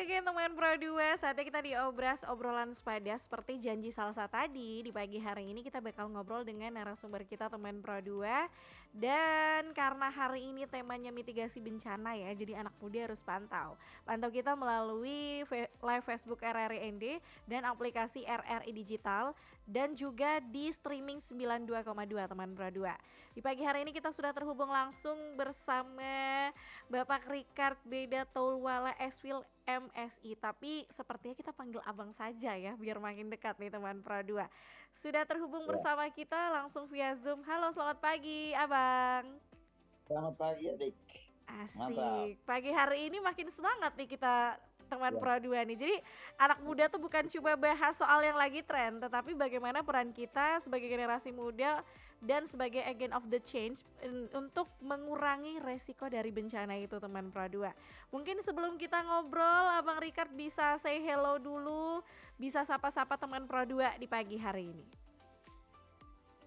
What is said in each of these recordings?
Oke teman Pro 2, saatnya kita diobras obrolan sepada seperti janji Salsa tadi. Di pagi hari ini kita bakal ngobrol dengan narasumber kita teman Pro 2. Dan karena hari ini temanya mitigasi bencana ya, jadi anak muda harus pantau. Pantau kita melalui live Facebook RRI ND dan aplikasi RRI Digital dan juga di streaming 92,2 teman Pro 2. Di pagi hari ini kita sudah terhubung langsung bersama Bapak Ricard Beda Taulwala Eswil MSI, tapi sepertinya kita panggil abang saja ya biar makin dekat nih teman Pro 2. Sudah terhubung Ya, bersama kita langsung via Zoom. Halo, selamat pagi abang. selamat pagi adik. Mantap. Asik, pagi hari ini makin semangat nih kita teman Ya, Pro 2 nih. Jadi anak muda tuh bukan cuma bahas soal yang lagi tren, tetapi bagaimana peran kita sebagai generasi muda dan sebagai agent of the change untuk mengurangi resiko dari bencana itu teman Pro 2. Mungkin sebelum kita ngobrol, Abang Ricard bisa say hello dulu, bisa sapa-sapa teman Pro 2 di pagi hari ini.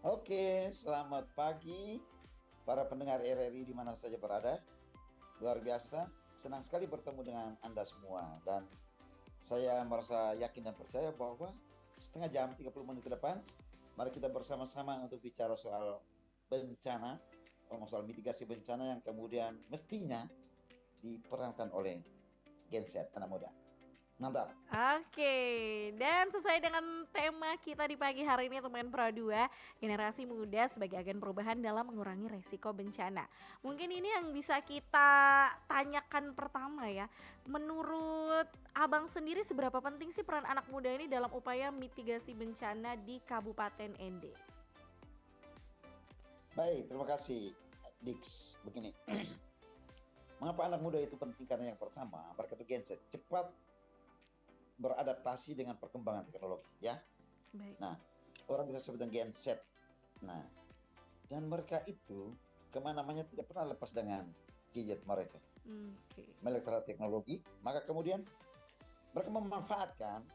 oke, selamat pagi para pendengar RRI di mana saja berada. Luar biasa, senang sekali bertemu dengan Anda semua. Dan saya merasa yakin dan percaya bahwa setengah jam 30 menit ke depan, mari kita bersama-sama untuk bicara soal bencana, soal mitigasi bencana yang kemudian mestinya diperankan oleh Gen Z, anak muda. Mantap. Oke, dan sesuai dengan tema kita di pagi hari ini teman Pro 2, generasi muda sebagai agen perubahan dalam mengurangi resiko bencana. Mungkin ini yang bisa kita tanyakan pertama ya. Menurut Abang sendiri seberapa penting sih peran anak muda ini dalam upaya mitigasi bencana di Kabupaten ND? Baik, terima kasih Dix. Begini, mengapa anak muda itu penting? Karena yang pertama, mereka itu Gen Z, cepat beradaptasi dengan perkembangan teknologi, ya. Baik. Nah, orang bisa sebut dengan Gen Z. Nah, dan mereka itu kemana-mana tidak pernah lepas dengan gadget mereka, Oke. melek terhadap teknologi. Maka kemudian mereka memanfaatkan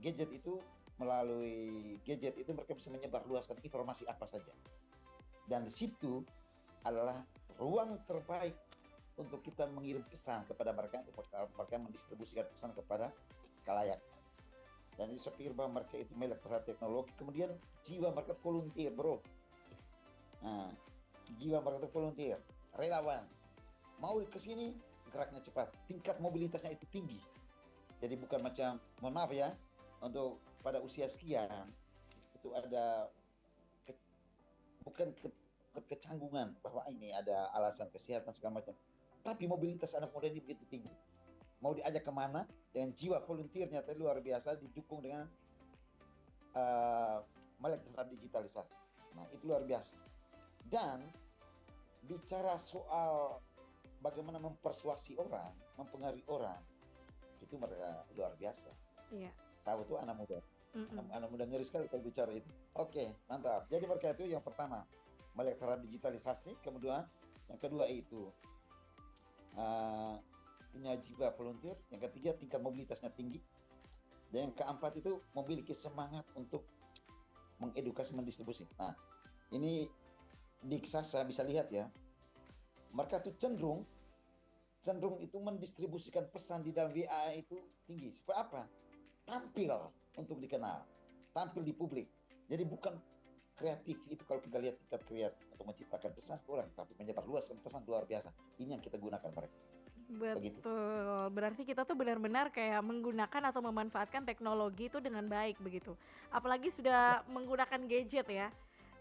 gadget itu, melalui gadget itu mereka bisa menyebarluaskan informasi apa saja. Dan di situ adalah ruang terbaik untuk kita mengirim pesan kepada mereka, untuk mereka mendistribusikan pesan kepada kalayak. Dan itu saya pikir bahwa mereka itu melek terhadap teknologi, kemudian jiwa mereka volunteer, bro. Nah, jiwa mereka itu volunteer, relawan. Mau ke sini, geraknya cepat, tingkat mobilitasnya itu tinggi. Jadi bukan macam, mohon maaf ya, untuk pada usia sekian, itu ada ke, bukan kecanggungan bahwa ini ada alasan kesehatan segala macam. Tapi mobilitas anak muda ini begitu tinggi. Mau diajak kemana, dengan jiwa volunteernya tadi luar biasa, didukung dengan melek terhadap digitalisasi. Nah, itu luar biasa. Dan bicara soal bagaimana mempersuasi orang, mempengaruhi orang, itu mereka luar biasa. Iya. Tahu tuh anak muda. Mm-mm. Anak muda ngeri sekali kalau bicara itu. Oke, mantap. Jadi mereka itu yang pertama, melek terhadap digitalisasi. Kemudian yang kedua itu punya jiwa volunteer. Yang ketiga, tingkat mobilitasnya tinggi. Dan yang keempat itu memiliki semangat untuk mengedukasi, mendistribusi. Nah, ini di Sasa bisa lihat ya, mereka tuh cenderung itu mendistribusikan pesan di dalam WA itu tinggi. Supaya apa? Tampil untuk dikenal, tampil di publik. Jadi bukan kreatif itu, kalau kita lihat tingkat kreatif untuk menciptakan pesan kurang, tapi menyebarluaskan pesan luar biasa. Ini yang kita gunakan mereka. Begitu. Betul, berarti kita tuh benar-benar kayak menggunakan atau memanfaatkan teknologi itu dengan baik begitu. Apalagi sudah menggunakan gadget ya.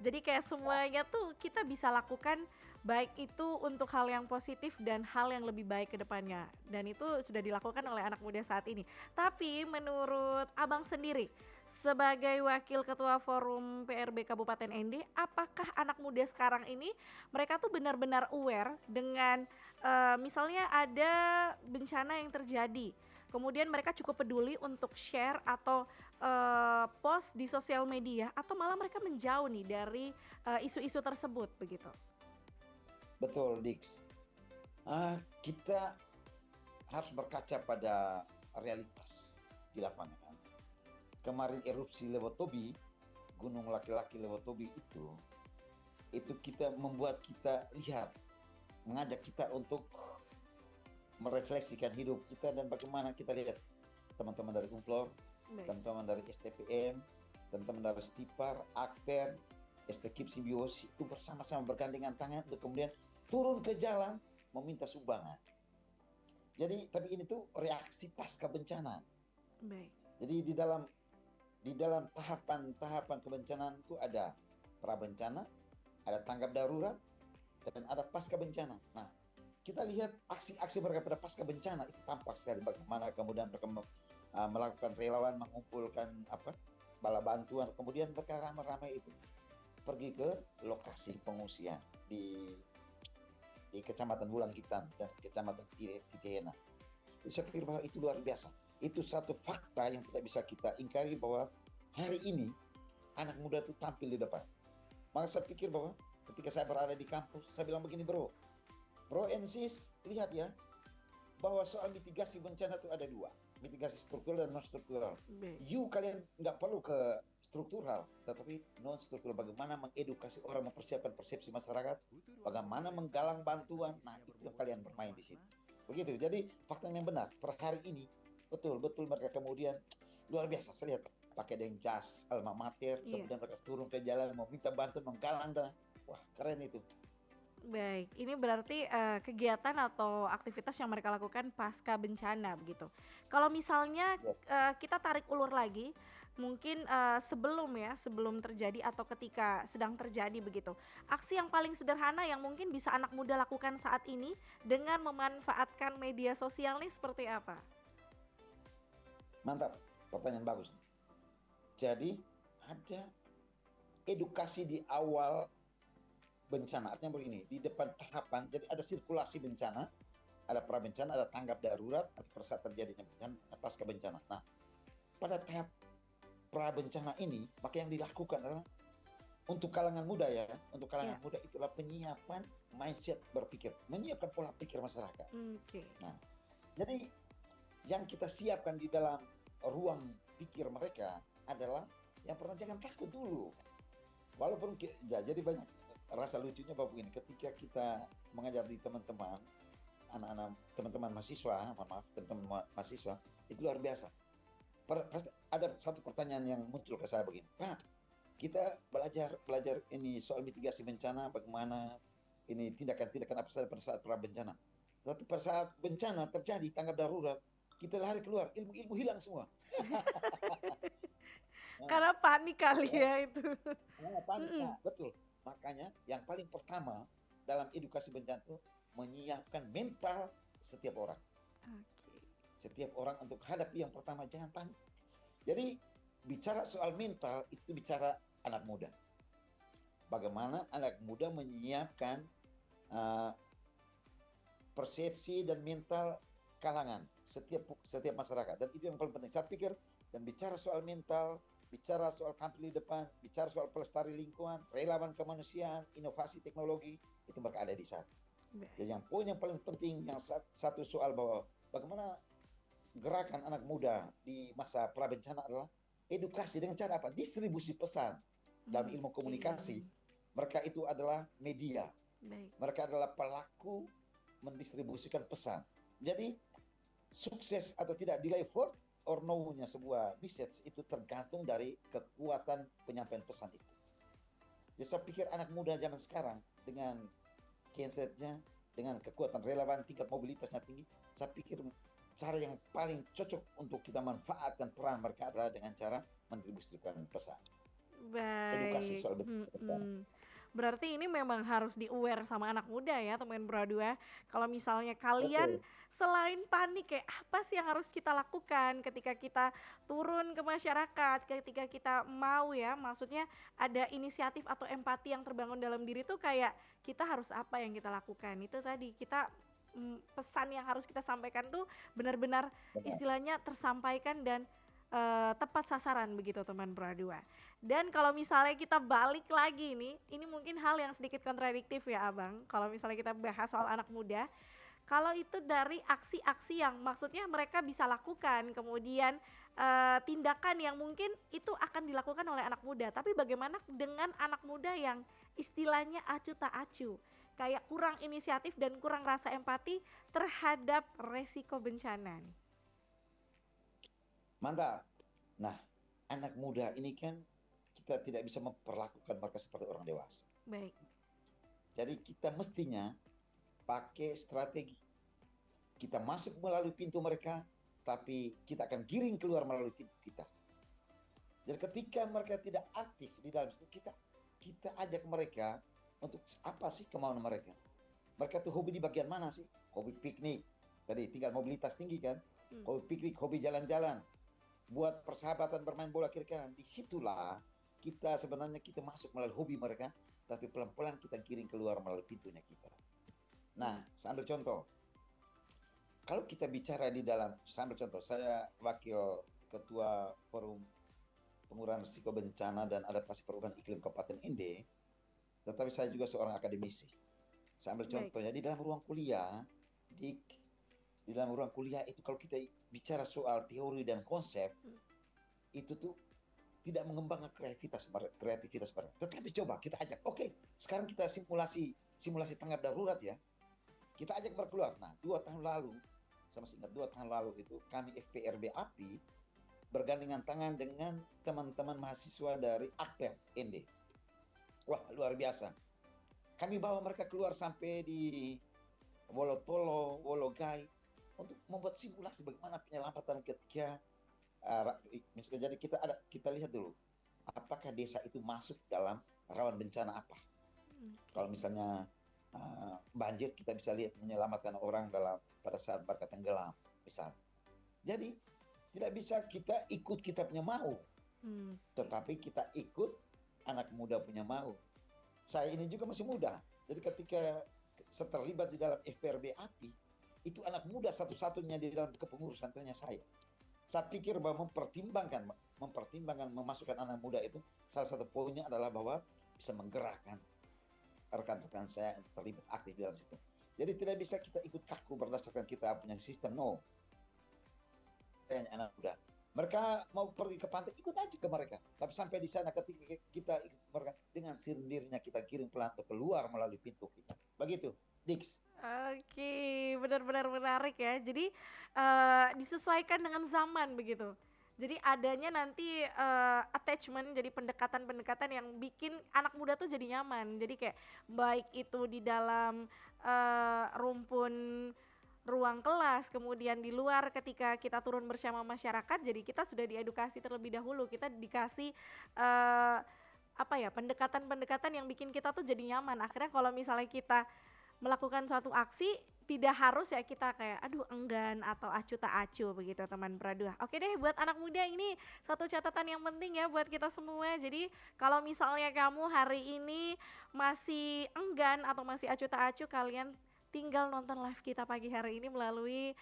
Jadi kayak semuanya tuh kita bisa lakukan baik itu untuk hal yang positif dan hal yang lebih baik ke depannya. Dan itu sudah dilakukan oleh anak muda saat ini. Tapi menurut Abang sendiri sebagai wakil ketua forum PRB Kabupaten ND, apakah anak muda sekarang ini mereka tuh benar-benar aware dengan misalnya ada bencana yang terjadi, kemudian mereka cukup peduli untuk share atau post di sosial media atau malah mereka menjauh nih dari isu-isu tersebut begitu? Betul, Dix. Kita harus berkaca pada realitas di lapangan. Kemarin erupsi Lewotobi, gunung laki-laki Lewotobi itu kita membuat kita lihat, mengajak kita untuk merefleksikan hidup kita dan bagaimana kita lihat teman-teman dari Umflor, Baik. teman-teman dari STPM, teman-teman dari Stipar, Akper, STKIP Simbiosis itu bersama-sama bergandengan tangan untuk kemudian turun ke jalan meminta sumbangan. Jadi tapi ini tuh reaksi pasca bencana. Baik. Jadi di dalam tahapan-tahapan kebencanaan itu ada prabencana, ada tanggap darurat, dan ada pasca bencana. Nah, kita lihat aksi-aksi mereka pada pasca bencana itu tampak sekali bagaimana kemudian mereka melakukan relawan mengumpulkan bala bantuan, kemudian mereka ramai-ramai itu pergi ke lokasi pengungsian di Kecamatan Wulang Hitam dan Kecamatan Titihena. Saya pikir bahwa itu luar biasa. Itu satu fakta yang tidak bisa kita ingkari bahwa hari ini anak muda itu tampil di depan. Maka saya pikir bahwa ketika saya berada di kampus, saya bilang begini, bro and sis, lihat ya, bahwa soal mitigasi bencana itu ada dua, mitigasi struktural dan non struktural. Kalian nggak perlu ke struktural, tetapi non struktural, bagaimana mengedukasi orang, mempersiapkan persepsi masyarakat, bagaimana menggalang bantuan. Nah, itu yang kalian bermain di situ. Begitu. Jadi fakta yang benar per hari ini betul-betul mereka kemudian luar biasa. Saya lihat pakai dengan jas alma mater, kemudian mereka turun ke jalan meminta bantuan, menggalang dana. Wah, keren itu. Baik, ini berarti kegiatan atau aktivitas yang mereka lakukan pasca bencana begitu. Kalau misalnya Yes. kita tarik ulur lagi, mungkin sebelum terjadi atau ketika sedang terjadi begitu. Aksi yang paling sederhana yang mungkin bisa anak muda lakukan saat ini dengan memanfaatkan media sosial nih seperti apa? Mantap, pertanyaan bagus. Jadi ada edukasi di awal bencana, artinya begini, di depan tahapan, jadi ada sirkulasi bencana, ada prabencana, ada tanggap darurat, ada pada saat terjadinya bencana, ada pasca bencana. Nah, pada tahap prabencana ini, maka yang dilakukan adalah untuk kalangan muda ya, untuk kalangan muda itulah penyiapan mindset berpikir, menyiapkan pola pikir masyarakat. Nah, jadi yang kita siapkan di dalam ruang pikir mereka adalah yang pertama, jangan takut dulu. Walaupun jadi banyak rasa lucunya bahwa begini, ketika kita mengajar di teman-teman, anak-anak teman-teman mahasiswa, teman-teman mahasiswa, itu luar biasa. Pasti ada satu pertanyaan yang muncul ke saya begini, Pak, kita belajar ini soal mitigasi bencana, bagaimana ini tindakan-tindakan apa saja pada saat bencana. Tapi pada saat bencana terjadi, tanggap darurat, kita lari keluar, ilmu hilang semua. Karena panik kali ya itu. Panik, betul. Makanya yang paling pertama dalam edukasi bencana itu menyiapkan mental setiap orang. Setiap orang untuk hadapi yang pertama, jangan panik. Jadi bicara soal mental itu bicara anak muda. Bagaimana anak muda menyiapkan persepsi dan mental kalangan setiap masyarakat, dan itu yang paling penting saya pikir. Dan bicara soal mental, bicara soal tampil di depan, bicara soal pelestari lingkungan, relawan kemanusiaan, inovasi teknologi, itu mereka ada di sana. Jadi yang poin yang paling penting, yang satu soal bahwa bagaimana gerakan anak muda di masa prabencana adalah edukasi dengan cara apa? Distribusi pesan. Dalam ilmu komunikasi, mereka itu adalah media. Mereka adalah pelaku mendistribusikan pesan. Jadi sukses atau tidak, delay for or no-nya sebuah message itu tergantung dari kekuatan penyampaian pesan itu. Jadi saya pikir anak muda zaman sekarang dengan mindsetnya, dengan kekuatan relawan, tingkat mobilitasnya tinggi, saya pikir cara yang paling cocok untuk kita manfaatkan peran mereka adalah dengan cara mendistribusikan pesan. Edukasi soal bencana. Berarti ini memang harus di-aware sama anak muda ya teman Bro2. Kalau misalnya kalian selain panik, kayak apa sih yang harus kita lakukan ketika kita turun ke masyarakat, ketika kita mau ya, maksudnya ada inisiatif atau empati yang terbangun dalam diri tuh, kayak kita harus apa yang kita lakukan. Itu tadi kita pesan yang harus kita sampaikan tuh benar-benar istilahnya tersampaikan dan tepat sasaran begitu teman Bro2. Dan kalau misalnya kita balik lagi nih, ini mungkin hal yang sedikit kontradiktif ya Abang. Kalau misalnya kita bahas soal anak muda, kalau itu dari aksi-aksi yang maksudnya mereka bisa lakukan, kemudian tindakan yang mungkin itu akan dilakukan oleh anak muda. Tapi bagaimana dengan anak muda yang istilahnya acu tak acu, kayak kurang inisiatif dan kurang rasa empati terhadap resiko bencana nih? Mantap. Nah, anak muda ini kan kita tidak bisa memperlakukan mereka seperti orang dewasa. Baik. Jadi kita mestinya pakai strategi. Kita masuk melalui pintu mereka, tapi kita akan giring keluar melalui pintu kita. Jadi ketika mereka tidak aktif di dalam situ, kita ajak mereka untuk apa sih kemauan mereka. Mereka tuh hobi di bagian mana sih? Hobi piknik. Tadi tingkat mobilitas tinggi kan? Hobi piknik, hobi jalan-jalan. Buat persahabatan bermain bola kiri kanan. Disitulah kita sebenarnya kita masuk melalui hobi mereka, tapi pelan-pelan kita giring keluar melalui pintunya kita. Nah, saya ambil contoh. Kalau kita bicara di dalam, saya ambil contoh, saya wakil ketua forum pengurangan risiko bencana dan adaptasi perubahan iklim Kabupaten Ende, tetapi saya juga seorang akademisi. Saya ambil contohnya di dalam ruang kuliah, di dalam ruang kuliah itu kalau kita bicara soal teori dan konsep, itu tuh tidak mengembangkan kreativitas mereka. Tetapi coba kita ajak, oke, sekarang kita simulasi tanggap darurat ya. Kita ajak berkeluar. Nah, 2 tahun lalu, saya masih ingat 2 tahun lalu itu kami FPRB API bergandengan tangan dengan teman-teman mahasiswa dari Akper ND. Wah, luar biasa. Kami bawa mereka keluar sampai di Wolotolo, Wologai untuk membuat simulasi bagaimana penyelamatan ketika misalnya. Jadi kita lihat dulu apakah desa itu masuk dalam rawan bencana apa. Kalau misalnya banjir, kita bisa lihat menyelamatkan orang pada saat mereka tenggelam, misal. Jadi tidak bisa kita ikut kita punya mau, tetapi kita ikut anak muda punya mau. Saya ini juga masih muda, jadi ketika saya terlibat di dalam FPRB API, itu anak muda satu-satunya di dalam kepengurusan hanya saya. Saya pikir bahwa mempertimbangkan memasukkan anak muda itu, salah satu poinnya adalah bahwa bisa menggerakkan rekan-rekan saya terlibat aktif di dalam situ. Jadi tidak bisa kita ikut kaku berdasarkan kita punya sistem, no. Anak muda, mereka mau pergi ke pantai, ikut aja ke mereka. Tapi sampai di sana ketika kita ikut mereka, dengan sendirinya kita kirim pelan keluar melalui pintu kita. Begitu, Dix. Oke, benar-benar menarik ya. Jadi disesuaikan dengan zaman begitu. Jadi adanya nanti attachment, jadi pendekatan-pendekatan yang bikin anak muda tuh jadi nyaman. Jadi kayak baik itu di dalam rumpun ruang kelas, kemudian di luar ketika kita turun bersama masyarakat, jadi kita sudah diedukasi terlebih dahulu, kita dikasih pendekatan-pendekatan yang bikin kita tuh jadi nyaman. Akhirnya kalau misalnya kita melakukan suatu aksi, tidak harus ya kita kayak aduh enggan atau acuh tak acuh begitu teman Pradua. Oke deh, buat anak muda ini satu catatan yang penting ya buat kita semua. Jadi kalau misalnya kamu hari ini masih enggan atau masih acuh tak acuh, kalian tinggal nonton live kita pagi hari ini melalui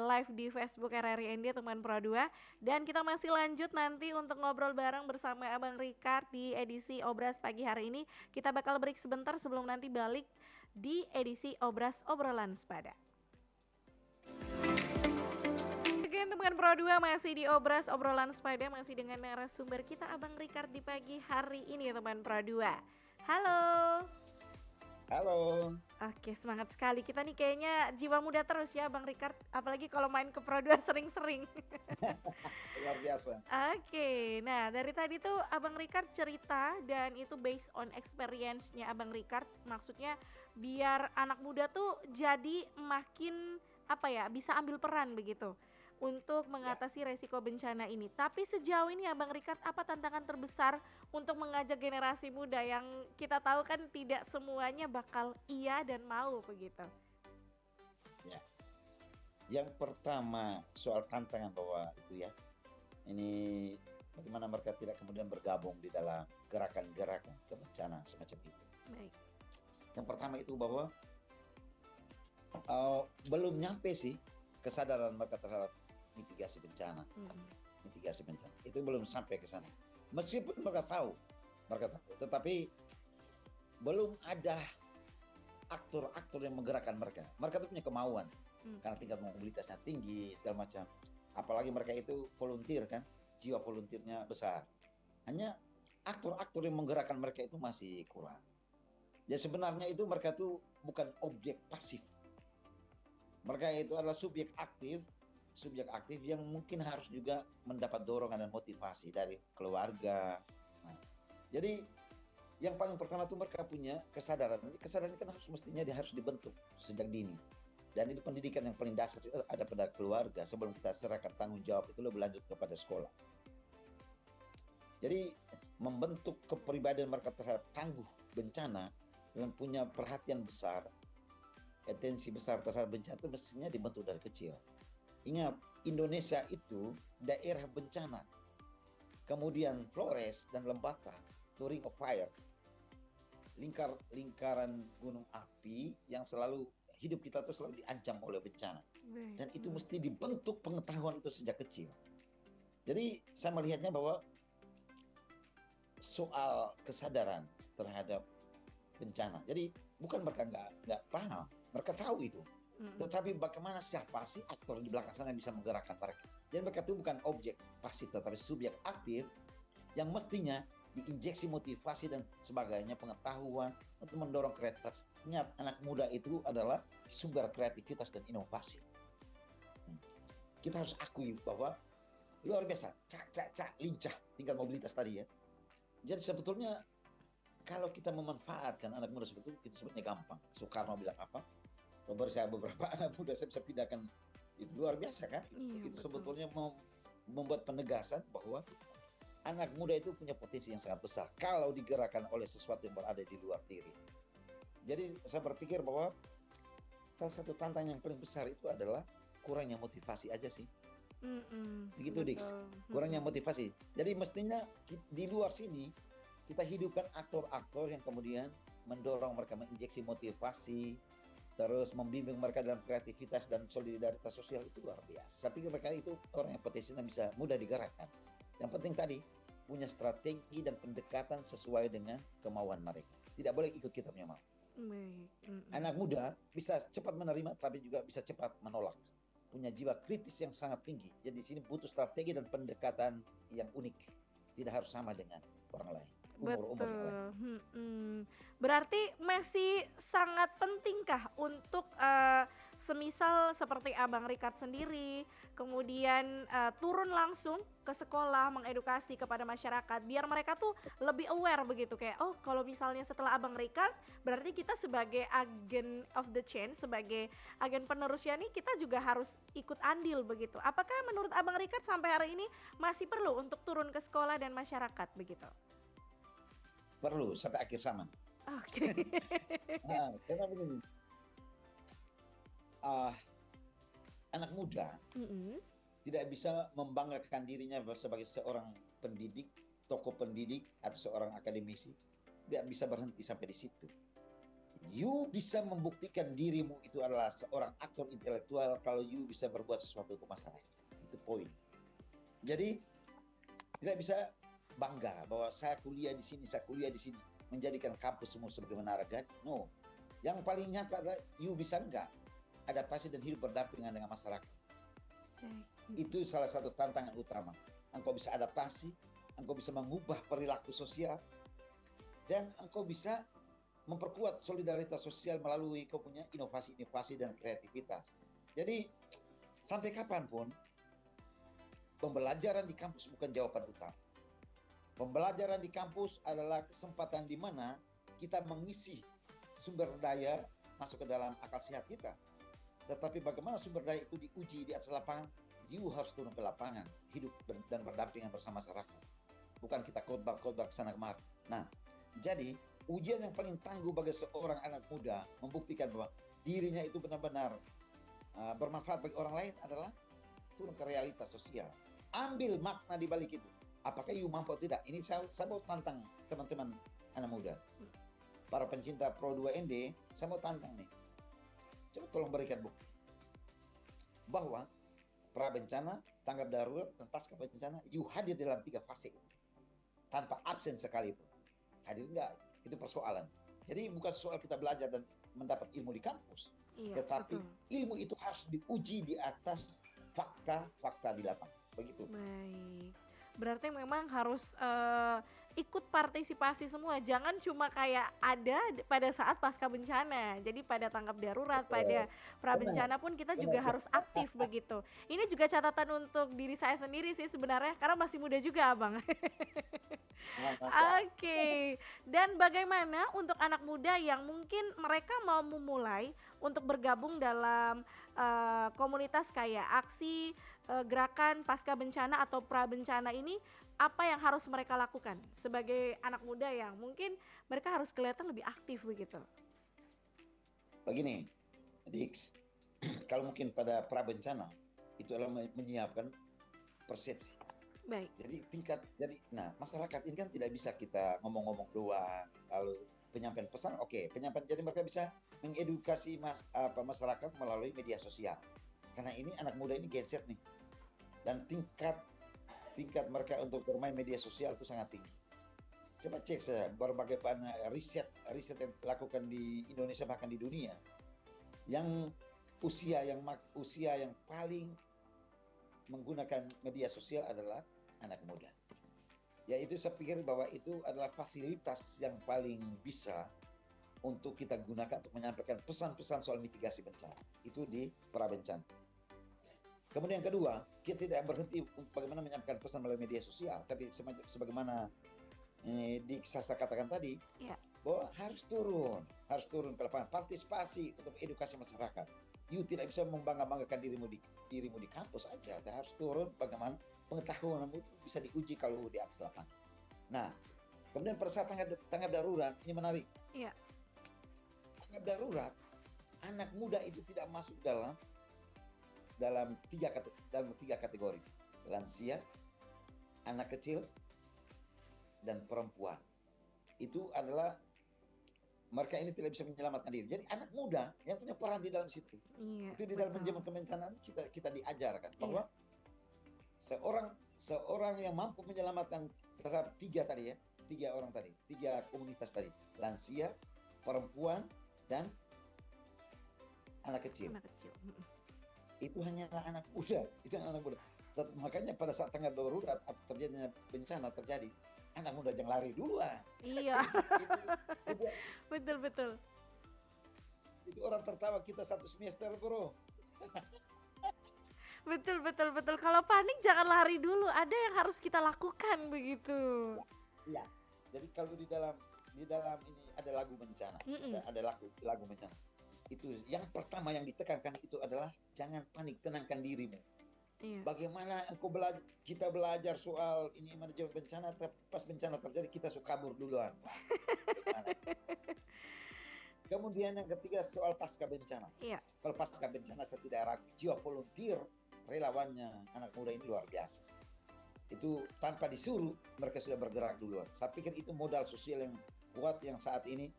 live di Facebook RRI ND teman Pradua. Dan kita masih lanjut nanti untuk ngobrol bareng bersama Abang Ricard di edisi Obras pagi hari ini. Kita bakal break sebentar sebelum nanti balik di edisi Obras Obrolan Sepada. Again, teman Pro2 masih di Obras Obrolan Sepada, masih dengan narasumber kita Abang Ricard di pagi hari ini teman Pro2. Halo. Halo. Oke, semangat sekali. Kita nih kayaknya jiwa muda terus ya Bang Ricard, apalagi kalau main ke Pro2 sering-sering. Luar biasa. Oke, nah dari tadi tuh Abang Ricard cerita dan itu based on experience-nya Abang Ricard, maksudnya biar anak muda tuh jadi makin bisa ambil peran begitu untuk mengatasi resiko bencana ini. Tapi sejauh ini Abang Ricard, apa tantangan terbesar untuk mengajak generasi muda yang kita tahu kan tidak semuanya bakal iya dan mau begitu? Ya, yang pertama soal tantangan bahwa itu ya, ini bagaimana mereka tidak kemudian bergabung di dalam gerakan-gerakan kebencanaan semacam itu. Baik. Yang pertama itu bahwa belum nyampe sih kesadaran mereka terhadap mitigasi bencana. Mitigasi bencana itu belum sampai ke sana. Meskipun mereka tahu, tetapi belum ada aktor-aktor yang menggerakkan mereka. Mereka itu punya kemauan karena tingkat mobilitasnya tinggi segala macam. Apalagi mereka itu volunteer kan, jiwa volunteernya besar. Hanya aktor-aktor yang menggerakkan mereka itu masih kurang. Jadi sebenarnya itu mereka tuh bukan objek pasif. Mereka itu adalah subjek aktif yang mungkin harus juga mendapat dorongan dan motivasi dari keluarga. Nah, jadi yang paling pertama tuh mereka punya kesadaran. Kesadaran kan harus mestinya dia harus dibentuk sejak dini. Dan itu pendidikan yang paling dasar itu ada pada keluarga sebelum kita serahkan tanggung jawab itu lebih lanjut kepada sekolah. Jadi membentuk kepribadian mereka terhadap tangguh bencana dan punya perhatian besar, atensi besar terhadap bencana itu mestinya dibentuk dari kecil. Ingat, Indonesia itu daerah bencana, kemudian Flores dan Lembata, itu ring of fire, lingkaran gunung api yang selalu hidup kita tuh selalu diancam oleh bencana. Dan itu mesti dibentuk pengetahuan itu sejak kecil. Jadi saya melihatnya bahwa soal kesadaran terhadap bencana. Jadi bukan mereka nggak paham, mereka tahu itu. Tetapi bagaimana siapa sih aktor di belakang sana yang bisa menggerakkan mereka? Jadi mereka itu bukan objek pasif, tetapi subjek aktif yang mestinya diinjeksi motivasi dan sebagainya, pengetahuan untuk mendorong kreativitas. Ingat, anak muda itu adalah sumber kreativitas dan inovasi. Kita harus akui bahwa luar biasa, lincah, tingkat mobilitas tadi ya. Jadi sebetulnya kalau kita memanfaatkan anak muda seperti itu sebetulnya gampang. Soekarno bilang apa? Beberapa anak muda saya bisa pindahkan, itu luar biasa kan? Iya, Itu betul. sebetulnya membuat penegasan bahwa anak muda itu punya potensi yang sangat besar kalau digerakkan oleh sesuatu yang berada di luar diri. Jadi saya berpikir bahwa salah satu tantangan yang paling besar itu adalah kurangnya motivasi aja sih. Begitu Dix, Betul. kurangnya motivasi. Jadi mestinya di luar sini kita hidupkan aktor-aktor yang kemudian mendorong mereka, menginjeksi motivasi, terus membimbing mereka dalam kreativitas dan solidaritas sosial. Itu luar biasa. Saya pikir mereka itu orang yang potensinya bisa mudah digerakkan. Yang penting tadi punya strategi dan pendekatan sesuai dengan kemauan mereka. Tidak boleh ikut kita punya mau. Baik. Anak muda bisa cepat menerima tapi juga bisa cepat menolak. Punya jiwa kritis yang sangat tinggi. Jadi di sini butuh strategi dan pendekatan yang unik. Tidak harus sama dengan orang lain. Umur-umur yang lain. Betul. Berarti masih sangat pentingkah untuk semisal seperti Abang Rikat sendiri, kemudian turun langsung ke sekolah mengedukasi kepada masyarakat biar mereka tuh lebih aware begitu kayak oh kalau misalnya setelah Abang Rikat berarti kita sebagai agen of the change, sebagai agen penerusnya nih kita juga harus ikut andil begitu. Apakah menurut Abang Rikat sampai hari ini masih perlu untuk turun ke sekolah dan masyarakat begitu? Perlu sampai akhir zaman. Oke. Nah, karena begini, anak muda tidak bisa membanggakan dirinya sebagai seorang pendidik, tokoh pendidik, atau seorang akademisi. Tidak bisa berhenti sampai di situ. You bisa membuktikan dirimu itu adalah seorang aktor intelektual kalau you bisa berbuat sesuatu untuk masyarakat. Itu poin. Jadi tidak bisa bangga bahwa saya kuliah di sini, menjadikan kampus semua sebagai menara gading. No. Yang paling nyata adalah you bisa enggak adaptasi dan hidup berdampingan dengan masyarakat. Itu salah satu tantangan utama. Engkau bisa adaptasi, engkau bisa mengubah perilaku sosial, dan engkau bisa memperkuat solidaritas sosial melalui kau punya inovasi-inovasi dan kreativitas. Jadi sampai kapanpun pembelajaran di kampus bukan jawaban utama. Pembelajaran di kampus adalah kesempatan di mana kita mengisi sumber daya masuk ke dalam akal sehat kita. Tetapi bagaimana sumber daya itu diuji di atas lapangan? You harus turun ke lapangan, hidup dan berdampingan bersama masyarakat. Bukan kita khotbah kesana kemari. Nah, jadi ujian yang paling tangguh bagi seorang anak muda membuktikan bahwa dirinya itu benar-benar bermanfaat bagi orang lain adalah turun ke realitas sosial. Ambil makna di balik itu. Apakah you mampu atau tidak? Ini saya mau tantang teman-teman anak muda. Para pencinta Pro 2ND, saya mau tantang nih. Coba tolong berikan bukti. Bahwa pra bencana, tanggap darurat, dan pasca bencana, you hadir dalam 3 fase. Tanpa absen sekalipun. Hadir enggak? Itu persoalan. Jadi bukan soal kita belajar dan mendapat ilmu di kampus. Iya, tetapi betul. ilmu itu harus diuji di atas fakta-fakta di lapangan. Begitu. Baik. Berarti memang harus ikut partisipasi semua, jangan cuma kayak ada pada saat pasca bencana. Jadi pada tanggap darurat, Betul. pada pra Benar, bencana pun kita benar. juga harus aktif begitu. Ini juga catatan untuk diri saya sendiri sih sebenarnya, karena masih muda juga Abang. Mantap. Oke, dan bagaimana untuk anak muda yang mungkin mereka mau memulai untuk bergabung dalam komunitas kayak aksi, gerakan pasca bencana atau pra bencana ini, apa yang harus mereka lakukan sebagai anak muda yang mungkin mereka harus kelihatan lebih aktif begitu? Begini, Dix, kalau mungkin pada pra bencana itu adalah menyiapkan persepsi. Baik, Nah, masyarakat ini kan tidak bisa kita ngomong-ngomong doang, lalu penyampaian pesan, oke, penyampaian, jadi mereka bisa mengedukasi masyarakat melalui media sosial. Karena ini anak muda ini Gen Z nih, dan tingkat mereka untuk bermain media sosial itu sangat tinggi. Coba cek saya berbagai riset yang dilakukan di Indonesia bahkan di dunia, yang usia yang paling menggunakan media sosial adalah anak muda. Yaitu saya pikir bahwa itu adalah fasilitas yang paling bisa untuk kita gunakan untuk menyampaikan pesan-pesan soal mitigasi bencana. Itu di pra bencana. Kemudian yang kedua, kita tidak berhenti bagaimana menyampaikan pesan melalui media sosial, tapi sebagaimana saya katakan tadi, ya, bahwa harus turun ke lapangan, partisipasi untuk edukasi masyarakat. You tidak bisa membanggakan dirimu di kampus aja, Anda harus turun bagaimana pengetahuanmu itu bisa diuji kalau di atas lapangan. Nah, kemudian pada saat tanggap darurat, ini menarik. iya, Tanggap darurat, anak muda itu tidak masuk dalam tiga kategori: lansia, anak kecil, dan perempuan. Itu adalah mereka ini tidak bisa menyelamatkan diri. Jadi anak muda yang punya peran di dalam situ. iya, Itu di dalam betul. manajemen kebencanaan kita diajarkan bahwa Iya, seorang yang mampu menyelamatkan terhadap tiga komunitas tadi: lansia, perempuan, dan anak kecil. anak kecil. Itu hanyalah anak muda. Makanya pada saat tanggap darurat terjadinya bencana terjadi, anak muda jangan lari duluan. Iya, itu, betul betul. itu orang tertawa kita satu semester, bro. Betul betul betul. Kalau panik jangan lari dulu, ada yang harus kita lakukan begitu. Iya. Jadi kalau di dalam ini ada lagu bencana, ada lagu bencana. Itu yang pertama yang ditekankan itu adalah jangan panik, tenangkan dirimu. Iya. Bagaimana kita belajar soal ini manajemen bencana, pas bencana terjadi kita suka kabur duluan. Kemudian yang ketiga soal pasca bencana. Iya. Kalau pasca bencana saya tidak ragu, jiwa volunteer relawannya anak muda ini luar biasa. Itu tanpa disuruh mereka sudah bergerak duluan. Saya pikir itu modal sosial yang kuat yang saat ini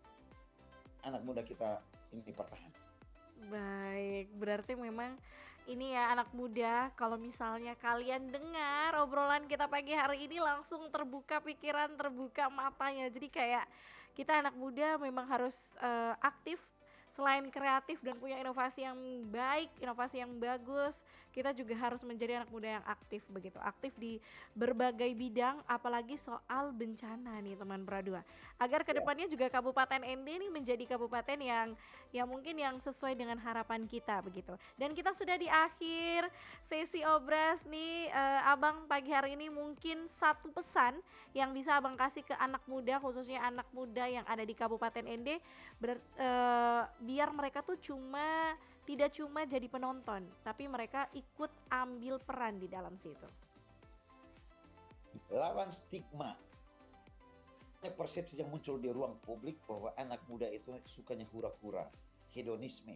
anak muda kita ini pertahankan. Baik, berarti memang ini ya anak muda, kalau misalnya kalian dengar obrolan kita pagi hari ini langsung terbuka pikiran, terbuka matanya. Jadi kayak kita anak muda memang harus aktif, selain kreatif dan punya inovasi yang baik, inovasi yang bagus, kita juga harus menjadi anak muda yang aktif begitu. Aktif di berbagai bidang, apalagi soal bencana nih teman Pradua. Agar kedepannya juga Kabupaten ND ini menjadi kabupaten yang mungkin yang sesuai dengan harapan kita begitu. Dan kita sudah di akhir sesi obras nih, Abang pagi hari ini mungkin satu pesan yang bisa Abang kasih ke anak muda, khususnya anak muda yang ada di Kabupaten ND, biar mereka tuh tidak cuma jadi penonton, tapi mereka ikut ambil peran di dalam situ. Lawan stigma. Persepsi yang muncul di ruang publik bahwa anak muda itu sukanya hura-hura, hedonisme.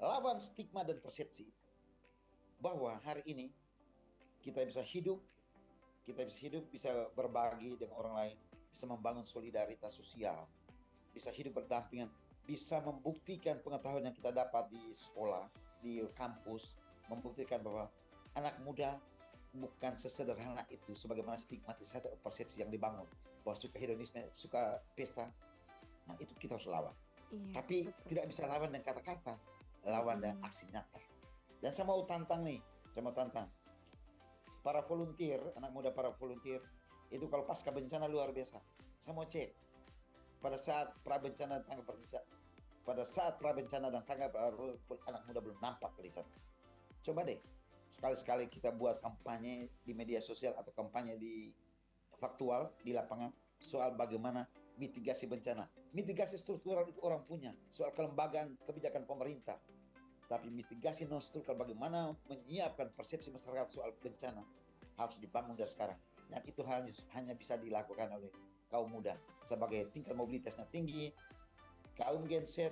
Lawan stigma dan persepsi bahwa hari ini kita bisa hidup, bisa berbagi dengan orang lain, bisa membangun solidaritas sosial, bisa hidup berdampingan, bisa membuktikan pengetahuan yang kita dapat di sekolah, di kampus, membuktikan bahwa anak muda bukan sesederhana itu sebagaimana stigmatisasi atau persepsi yang dibangun bahwa suka hedonisme, suka pesta. Nah, itu kita harus lawan. Iya, Tapi betul. tidak bisa lawan dengan kata-kata, lawan dengan aksi nyata. Dan saya mau tantang para volunteer, anak muda para volunteer, Itu kalau pasca bencana luar biasa. Saya mau cek pada saat prabencana dan tanggap darurat anak muda belum nampak di sana. Coba deh sekali-sekali kita buat kampanye di media sosial atau kampanye di faktual di lapangan soal bagaimana mitigasi bencana. Mitigasi struktural itu orang punya, soal kelembagaan kebijakan pemerintah. Tapi mitigasi non struktural bagaimana menyiapkan persepsi masyarakat soal bencana harus dibangun dari sekarang. Dan itu hanya bisa dilakukan oleh kaum muda sebagai tingkat mobilitasnya tinggi, kaum Gen Z,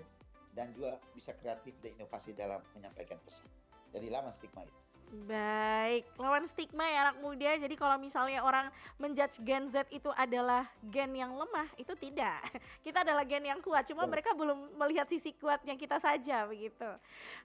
dan juga bisa kreatif dan inovasi dalam menyampaikan pesan. Jadi lawan stigma itu. Baik, lawan stigma ya anak muda. Jadi kalau misalnya orang menjudge Gen Z itu adalah gen yang lemah, itu tidak. Kita adalah gen yang kuat, cuma mereka belum melihat sisi kuatnya kita saja begitu.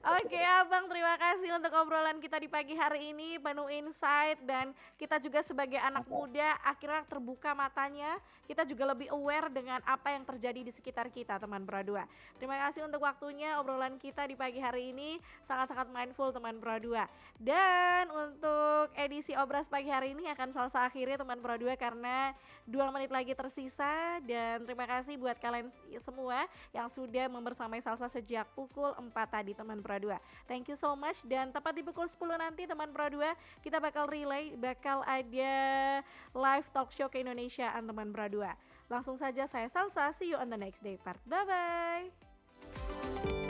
Oke Abang, terima kasih untuk obrolan kita di pagi hari ini, penuh insight, dan kita juga sebagai anak muda akhirnya terbuka matanya, kita juga lebih aware dengan apa yang terjadi di sekitar kita teman Pro 2. Terima kasih untuk waktunya, obrolan kita di pagi hari ini sangat-sangat mindful teman Pro 2. Dan untuk edisi Obras pagi hari ini akan selesai akhirnya teman Pro 2 karena 2 menit lagi tersisa. Dan terima kasih buat kalian semua yang sudah membersamai Salsa sejak pukul 4 tadi teman Pro 2. Thank you so much, dan tepat di pukul 10 nanti teman Pro 2 kita bakal relay, bakal ada live talk show ke Indonesiaan teman Pro 2. Langsung saja saya Salsa, see you on the next day part. Bye bye.